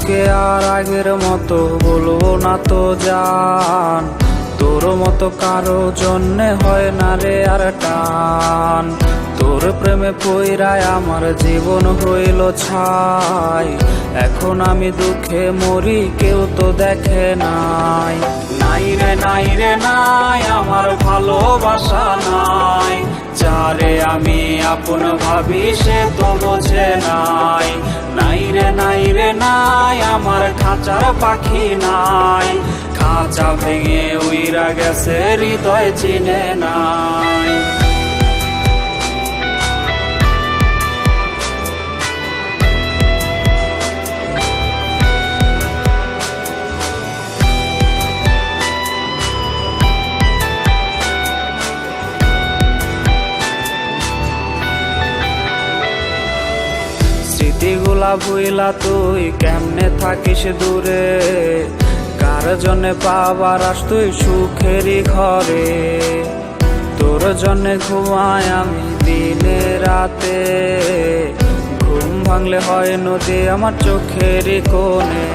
তোকে আর আগের মতো বলবো না তো জান, তোর মতো কারো জন্যে হয় না রে আর টান। তোর প্রেমে পইরায় আমার জীবন হইল ছাই, এখন আমি দুঃখে মরি কেউ তো দেখে নাই। নাই রে নাই রে নাই, আমার ভালোবাসা নাই, যারে আমি আপন ভাবি সে তো বোঝে নাই। নাই রে নাই রে নাই, আমার খাঁচার পাখি নাই, খাঁচা ভেঙে উইরা গেছে হৃদয় চিনে নাই। স্মৃতিগুলা ভুইলা তুই কেমনে থাকিস দূরে, কার জন্যে পাবার আস তুই সুখেরই ঘরে। তোর জন্যে ঘুমাই আমি দিনে রাতে, ঘুম ভাঙলে হয় নদী আমার চোখেরই কোণে।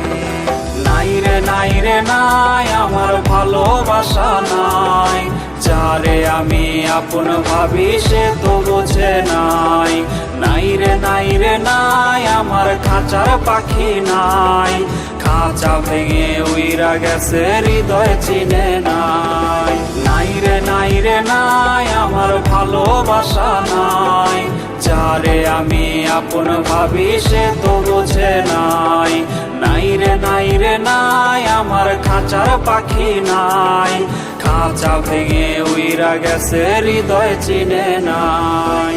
নাই রে নাই রে নাই, আমার ভালোবাসা নাই, যারে আমি আপন ভাবি সে তো বোঝে নাই। নাই রে নাই রে নাই, আমার খাঁচার পাখি নাই, খাঁচা ভেঙে উইরা গেছে হৃদয় চিনে নাই। নাই রে নাই রে নাই, আমার ভালোবাসা নাই, যারে আমি আপন ভাবি সে তো বোঝে নাই। নাই রে নাই রে নাই, আমার খাঁচার পাখি নাই, খাঁচা ভেঙে উইরা গেছে হৃদয় চিনে নাই।